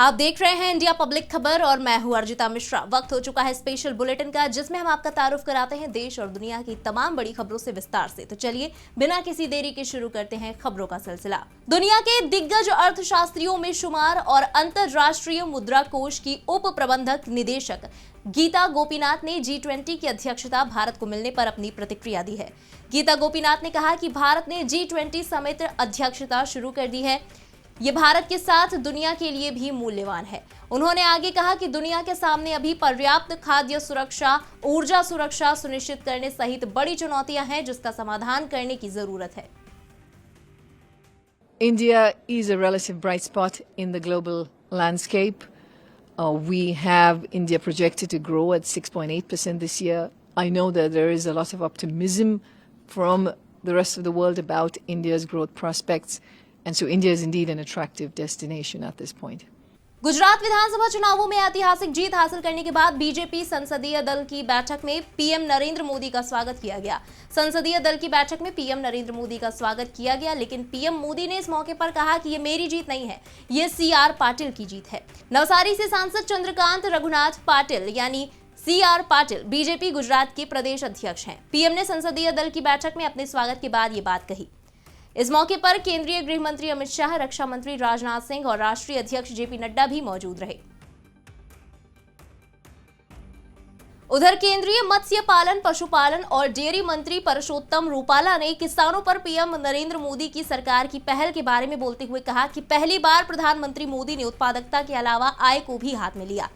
आप देख रहे हैं इंडिया पब्लिक खबर और मैं हूं अर्जिता मिश्रा। वक्त हो चुका है स्पेशल बुलेटिन का, जिसमें हम आपका तारुफ कराते हैं देश और दुनिया की तमाम बड़ी खबरों से विस्तार से। तो चलिए बिना किसी देरी के शुरू करते हैं खबरों का सिलसिला। दुनिया के दिग्गज अर्थशास्त्रियों में शुमार और अंतरराष्ट्रीय मुद्रा कोष की उप प्रबंधक निदेशक गीता गोपीनाथ ने G20 की अध्यक्षता भारत को मिलने पर अपनी प्रतिक्रिया दी है। गीता गोपीनाथ ने कहा कि भारत ने G20 समेत अध्यक्षता शुरू कर दी है। ये भारत के साथ दुनिया के लिए भी मूल्यवान है। उन्होंने आगे कहा कि दुनिया के सामने अभी पर्याप्त खाद्य सुरक्षा, ऊर्जा सुरक्षा सुनिश्चित करने सहित बड़ी चुनौतियां हैं, जिसका समाधान करने की जरूरत है। India is a relative bright spot in the global landscape. We have India projected to grow at 6.8% this year. I know that there is a lot of optimism from the rest of the world about India's growth prospects. And so India is indeed an attractive destination at this point. Gujarat विधानसभा चुनावों में ऐतिहासिक जीत हासिल करने के बाद BJP संसदीय दल की बैठक में पीएम नरेंद्र मोदी का स्वागत किया गया। संसदीय दल की बैठक में पीएम नरेंद्र मोदी का स्वागत किया गया, लेकिन पीएम मोदी ने इस मौके पर कहा कि ये मेरी जीत नहीं है, ये CR पाटिल की जीत है। नवसारी से सांसद चंद्रकांत रघुनाथ पाटिल यानी CR पाटिल बीजेपी गुजरात के प्रदेश अध्यक्ष हैं। पीएम ने संसदीय दल की बैठक में अपने स्वागत के बाद ये बात कही। इस मौके पर केंद्रीय गृह मंत्री अमित शाह, रक्षा मंत्री राजनाथ सिंह और राष्ट्रीय अध्यक्ष JP नड्डा भी मौजूद रहे। उधर केंद्रीय मत्स्य पालन, पशुपालन और डेयरी मंत्री परषोत्तम रूपाला ने किसानों पर पीएम नरेंद्र मोदी की सरकार की पहल के बारे में बोलते हुए कहा कि पहली बार प्रधानमंत्री मोदी ने उत्पादकता के अलावा आय को भी हाथ में लिया।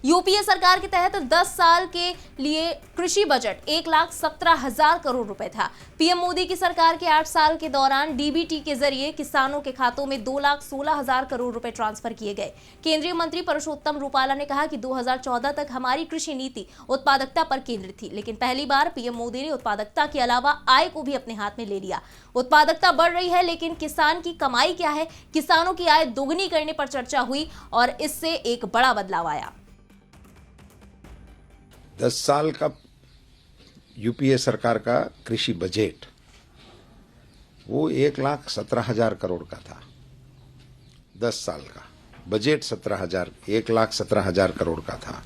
यूपीए सरकार के तहत 10 साल के लिए कृषि बजट 1,17,000 करोड़ रुपए था। पीएम मोदी की सरकार के 8 साल के दौरान DBT के जरिए किसानों के खातों में 2,16,000 करोड़ रुपए ट्रांसफर किए गए। केंद्रीय मंत्री परषोत्तम रूपाला ने कहा कि 2014 तक हमारी कृषि नीति उत्पादकता पर केंद्रित थी, लेकिन पहली बार पीएम मोदी ने उत्पादकता के अलावा आय को भी अपने हाथ में ले लिया। उत्पादकता बढ़ रही है, लेकिन किसान की कमाई क्या है? किसानों की आय दोगुनी करने पर चर्चा हुई और इससे एक बड़ा बदलाव आया। 10 साल का यूपीए सरकार का कृषि बजट वो 1,17,000 करोड़ का था। 10 साल का बजट 1,17,000 करोड़ का था।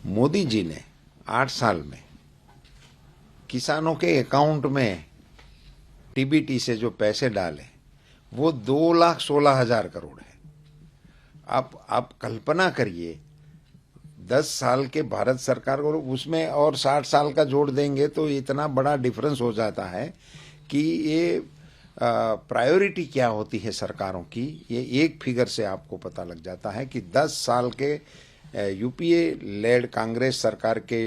मोदी जी ने 8 साल में किसानों के अकाउंट में DBT से जो पैसे डाले वो 2,16,000 करोड़ है। आप कल्पना करिए, 10 साल के भारत सरकार को उसमें और 60 साल का जोड़ देंगे तो इतना बड़ा डिफरेंस हो जाता है कि ये प्रायोरिटी क्या होती है सरकारों की। ये एक फिगर से आपको पता लग जाता है कि 10 साल के यूपीए लेड कांग्रेस सरकार के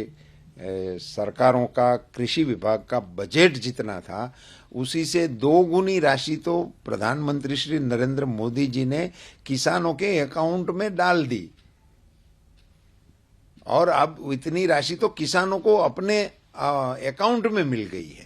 सरकारों का कृषि विभाग का बजट जितना था, उसी से 2 गुनी राशि तो प्रधानमंत्री श्री नरेंद्र मोदी जी ने किसानों के अकाउंट में डाल दी। और अब इतनी राशि तो किसानों को अपने अकाउंट में मिल गई है।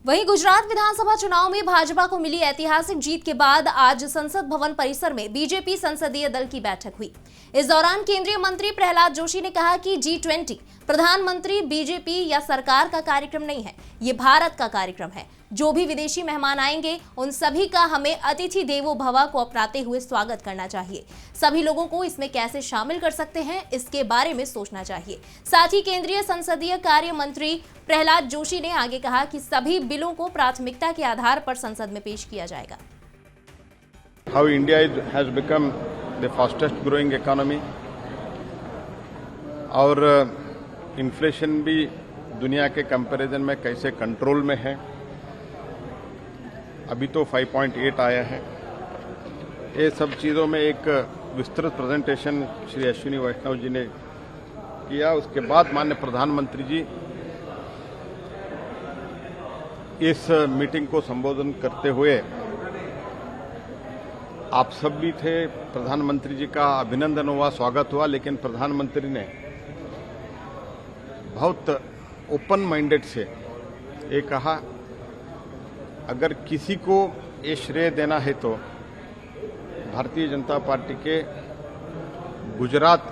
वहीं गुजरात विधानसभा चुनाव में भाजपा को मिली ऐतिहासिक जीत के बाद आज संसद भवन परिसर में बीजेपी संसदीय दल की बैठक हुई। इस दौरान केंद्रीय मंत्री प्रहलाद जोशी ने कहा कि G20 प्रधानमंत्री, बीजेपी या सरकार का कार्यक्रम नहीं है, ये भारत का कार्यक्रम है। जो भी विदेशी मेहमान आएंगे उन सभी का हमें अतिथि देवो भव को अपनाते हुए स्वागत करना चाहिए। सभी लोगों को इसमें कैसे शामिल कर सकते हैं, इसके बारे में सोचना चाहिए। साथ ही केंद्रीय संसदीय कार्य मंत्री प्रहलाद जोशी ने आगे कहा कि सभी बिलों को प्राथमिकता के आधार पर संसद में पेश किया जाएगा। How India has become the fastest growing economy और इन्फ्लेशन भी दुनिया के कंपैरिजन में कैसे कंट्रोल में है। अभी तो 5.8 आया है। ये सब चीज़ों में एक विस्तृत प्रेजेंटेशन श्री अश्विनी वैष्णव जी ने किया। उसके बाद माननीय प्रधानमंत्री जी इस मीटिंग को संबोधन करते हुए, आप सब भी थे, प्रधानमंत्री जी का अभिनंदन हुआ, स्वागत हुआ, लेकिन प्रधानमंत्री ने बहुत ओपन माइंडेड से ये कहा, अगर किसी को ये श्रेय देना है तो भारतीय जनता पार्टी के गुजरात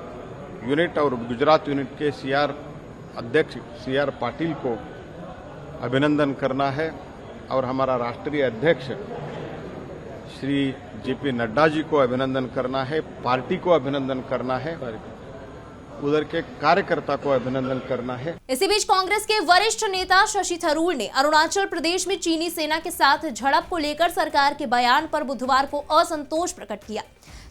यूनिट और गुजरात यूनिट के अध्यक्ष CR पाटिल को अभिनंदन करना है और हमारा राष्ट्रीय अध्यक्ष श्री जेपी नड्डा जी को अभिनंदन करना है, पार्टी को अभिनंदन करना है, उधर के कार्यकर्ता को अभिनंदन करना है। इसी बीच कांग्रेस के वरिष्ठ नेता शशि थरूर ने अरुणाचल प्रदेश में चीनी सेना के साथ झड़प को लेकर सरकार के बयान पर बुधवार को असंतोष प्रकट किया।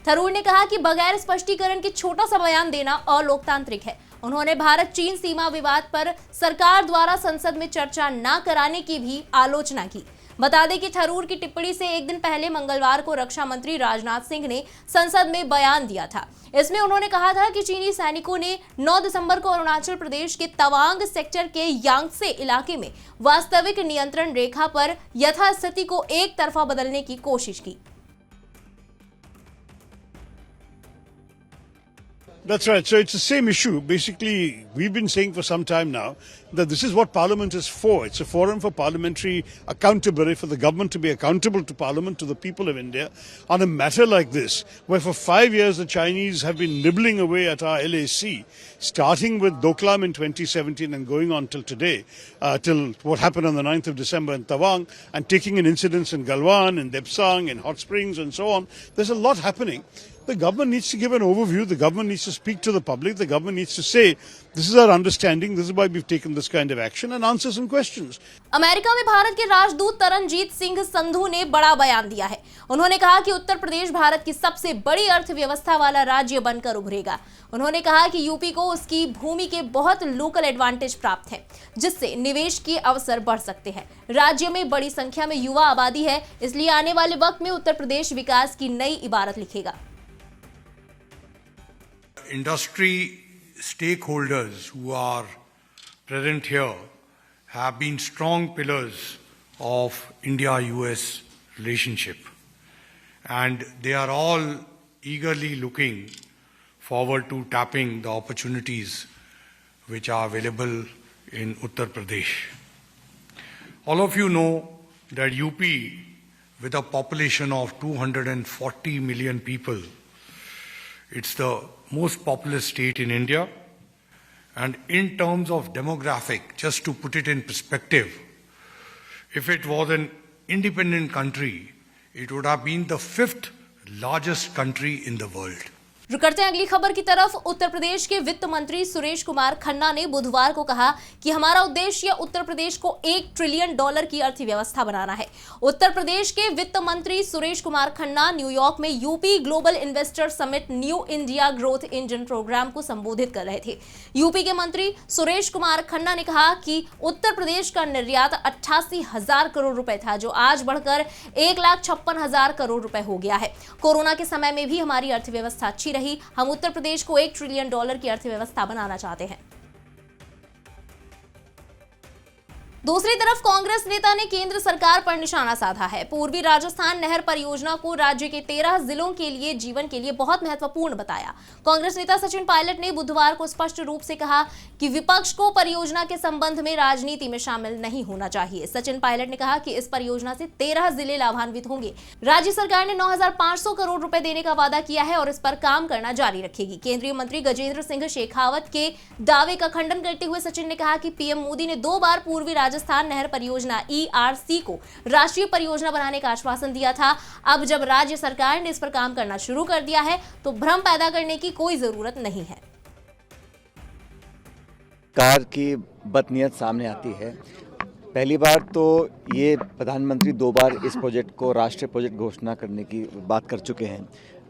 थरूर ने कहा कि बगैर स्पष्टीकरण के छोटा सा बयान देना अलोकतांत्रिक है। उन्होंने भारत चीन सीमा विवाद पर सरकार द्वारा संसद में चर्चा न कराने की भी आलोचना की। बता दें कि थरूर की टिप्पणी से एक दिन पहले मंगलवार को रक्षा मंत्री राजनाथ सिंह ने संसद में बयान दिया था। इसमें उन्होंने कहा था कि चीनी सैनिकों ने 9 दिसंबर को अरुणाचल प्रदेश के तवांग सेक्टर के यांगसे इलाके में वास्तविक नियंत्रण रेखा पर यथास्थिति को एक तरफा बदलने की कोशिश की। That's right. So it's the same issue. Basically, we've been saying for some time now that this is what Parliament is for. It's a forum for parliamentary accountability, for the government to be accountable to Parliament, to the people of India, on a matter like this, where for 5 years the Chinese have been nibbling away at our LAC, starting with Doklam in 2017 and going on till today, till what happened on the 9th of December in Tawang, and taking in incidents in Galwan, in Depsang, in Hot Springs and so on. There's a lot happening. The government needs to give an overview. The government needs to speak to the public. The government needs to say, this is our understanding. This is why we've taken this kind of action, and answer some questions. America में भारत के राजदूत तरनजीत सिंह संधू ने बड़ा बयान दिया है। उन्होंने कहा कि उत्तर प्रदेश भारत की सबसे बड़ी अर्थव्यवस्था वाला राज्य बनकर उभरेगा। उन्होंने कहा कि यूपी को उसकी भूमि के बहुत लोकल एडवांटेज प्राप्त है, जिससे निवेश के अवसर बढ़ सकते हैं। राज्य में बड़ी संख्या में युवा आबादी है, इसलिए आने वाले वक्त में उत्तर प्रदेश विकास की नई इबारत लिखेगा। Industry stakeholders who are present here have been strong pillars of India-US relationship, and they are all eagerly looking forward to tapping the opportunities which are available in Uttar Pradesh. All of you know that UP, with a population of 240 million people, it's the most populous state in India, and in terms of demographic, just to put it in perspective, if it was an independent country, it would have been the 5th largest country in the world. रुक करते हैं अगली खबर की तरफ। उत्तर प्रदेश के वित्त मंत्री सुरेश कुमार खन्ना ने बुधवार को कहा कि हमारा उद्देश्य उत्तर प्रदेश को $1 ट्रिलियन की अर्थव्यवस्था बनाना है। उत्तर प्रदेश के वित्त मंत्री सुरेश कुमार खन्ना न्यूयॉर्क में UP global investor summit new India growth engine program को संबोधित कर रहे थे। यूपी के मंत्री सुरेश कुमार खन्ना ने कहा कि उत्तर प्रदेश का निर्यात 88,000 करोड़ रुपए था, जो आज बढ़कर 1,56,000 करोड़ रुपए हो गया है। कोरोना के समय में भी हमारी अर्थव्यवस्था अच्छी रही। हम उत्तर प्रदेश को $1 ट्रिलियन की अर्थव्यवस्था बनाना चाहते हैं। दूसरी तरफ कांग्रेस नेता ने केंद्र सरकार पर निशाना साधा है। पूर्वी राजस्थान नहर परियोजना को राज्य के 13 जिलों के लिए जीवन के लिए बहुत महत्वपूर्ण बताया। कांग्रेस नेता सचिन पायलट ने बुधवार को स्पष्ट रूप से कहा कि विपक्ष को परियोजना के संबंध में राजनीति में शामिल नहीं होना चाहिए। सचिन पायलट ने कहा कि इस परियोजना से 13 जिले लाभान्वित होंगे। राज्य सरकार ने 9,500 करोड़ रुपए देने का वादा किया है और इस पर काम करना जारी रखेगी। केंद्रीय मंत्री गजेंद्र सिंह शेखावत के दावे का खंडन करते हुए सचिन ने कहा कि पीएम मोदी ने 2 बार पूर्वी राजस्थान नहर परियोजना ERC को राष्ट्रीय परियोजना बनाने का आश्वासन दिया था। अब जब राज्य सरकार ने इस पर काम करना शुरू कर दिया है तो भ्रम पैदा करने की कोई जरूरत नहीं है। सरकार की बदनीयत सामने आती है। पहली बार तो ये प्रधानमंत्री 2 बार इस प्रोजेक्ट को राष्ट्रीय प्रोजेक्ट घोषणा करने की बात कर चुके हैं।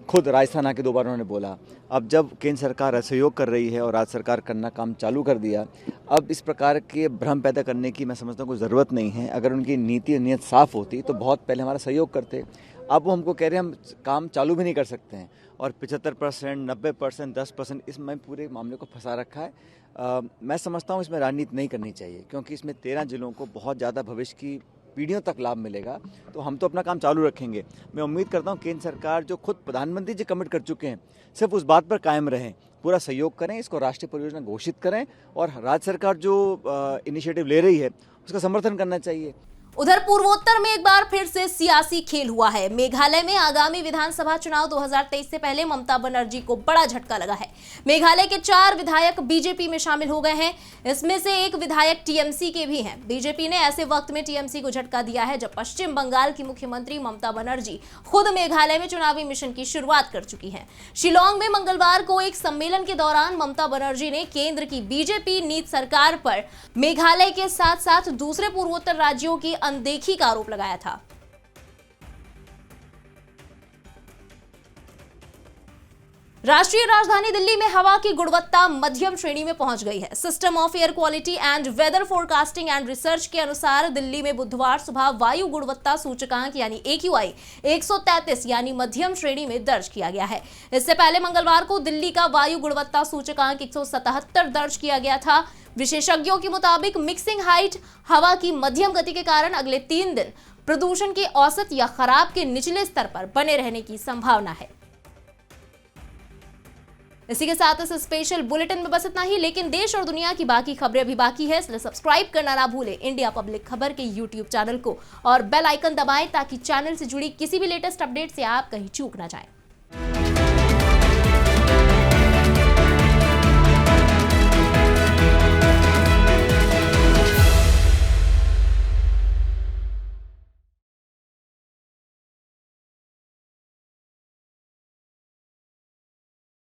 खुद राजस्थान आके 2 बार उन्होंने बोला। अब जब केंद्र सरकार असहयोग कर रही है और राज्य सरकार करना काम चालू कर दिया, अब इस प्रकार के भ्रम पैदा करने की मैं समझता हूँ कोई ज़रूरत नहीं है। अगर उनकी नीति और नीयत साफ़ होती तो बहुत पहले हमारा सहयोग करते। अब वो हमको कह रहे हैं हम काम चालू भी नहीं कर सकते हैं, और 75%, 90%, 10% इसमें पूरे मामले को फंसा रखा है। मैं समझता हूँ इसमें राजनीति नहीं करनी चाहिए, क्योंकि इसमें 13 जिलों को बहुत ज़्यादा भविष्य की पीढ़ियों तक लाभ मिलेगा। तो हम तो अपना काम चालू रखेंगे। मैं उम्मीद करता हूँ केंद्र सरकार जो खुद प्रधानमंत्री जी कमिट कर चुके हैं, सिर्फ उस बात पर कायम रहें, पूरा सहयोग करें, इसको राष्ट्रीय परियोजना घोषित करें, और राज्य सरकार जो इनिशिएटिव ले रही है उसका समर्थन करना चाहिए। उधर पूर्वोत्तर में एक बार फिर से सियासी खेल हुआ है। मेघालय में आगामी विधानसभा चुनाव 2023 से पहले ममता बनर्जी को बड़ा झटका लगा है। मेघालय के 4 विधायक बीजेपी में शामिल हो गए हैं। इसमें से एक विधायक टीएमसी के भी हैं। बीजेपी ने ऐसे वक्त में टीएमसी को झटका दिया है जब पश्चिम बंगाल की मुख्यमंत्री ममता बनर्जी खुद मेघालय में चुनावी मिशन की शुरुआत कर चुकी है। शिलांग में मंगलवार को एक सम्मेलन के दौरान ममता बनर्जी ने केंद्र की बीजेपी नीति सरकार पर मेघालय के साथ साथ दूसरे पूर्वोत्तर राज्यों की अनदेखी का आरोप लगाया था। राष्ट्रीय राजधानी दिल्ली में हवा की गुणवत्ता मध्यम श्रेणी में पहुंच गई है। System of air quality and weather forecasting and research के अनुसार दिल्ली में बुधवार सुबह वायु गुणवत्ता सूचकांक यानी AQI 133 यानी मध्यम श्रेणी में दर्ज किया गया है। इससे पहले मंगलवार को दिल्ली का वायु गुणवत्ता सूचकांक 177 दर्ज किया गया था। विशेषज्ञों के मुताबिक मिक्सिंग हाइट हवा की मध्यम गति के कारण अगले 3 दिन प्रदूषण के औसत या खराब के निचले स्तर पर बने रहने की संभावना है। इसी के साथ इस स्पेशल बुलेटिन में बस इतना ही, लेकिन देश और दुनिया की बाकी खबरें अभी बाकी है, इसलिए सब्सक्राइब करना ना भूलें इंडिया पब्लिक खबर के YouTube चैनल को और बेल आइकन दबाएं ताकि चैनल से जुड़ी किसी भी लेटेस्ट अपडेट से आप कहीं चूक ना जाएं।